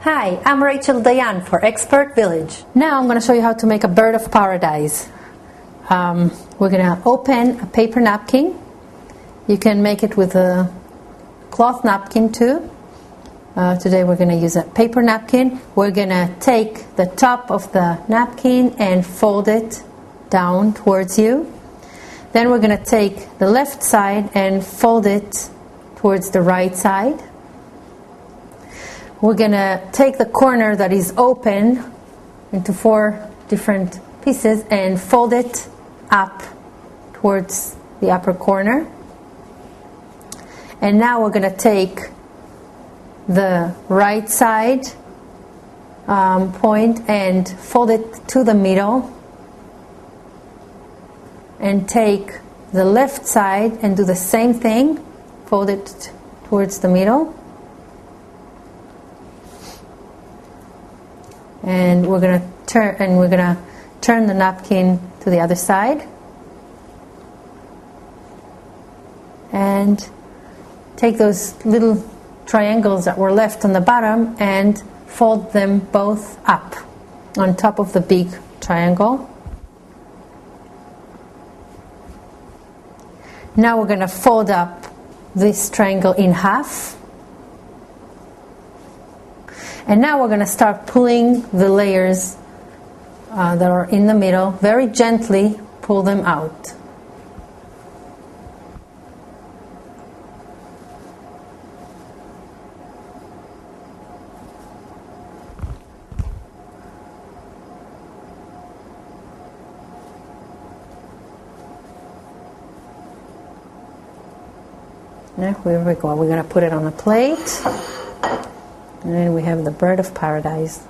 Hi, I'm Rachel Dayan for Expert Village. Now I'm going to show you how to make a bird of paradise. We're going to open a paper napkin. You can make it with a cloth napkin too. Today we're going to use a paper napkin. We're going to take the top of the napkin and fold it down towards you. Then we're going to take the left side and fold it towards the right side. We're going to take the corner that is open into 4 different pieces and fold it up towards the upper corner. And now we're going to take the right side point and fold it to the middle, and take the left side and do the same thing, fold it towards the middle. And we're going to turn the napkin to the other side and take those little triangles that were left on the bottom and fold them both up on top of the big triangle. Now we're going to fold up this triangle in half. And now we're going to start pulling the layers that are in the middle. Very gently pull them out. Here we go. We're going to put it on a plate. And then we have the bird of paradise.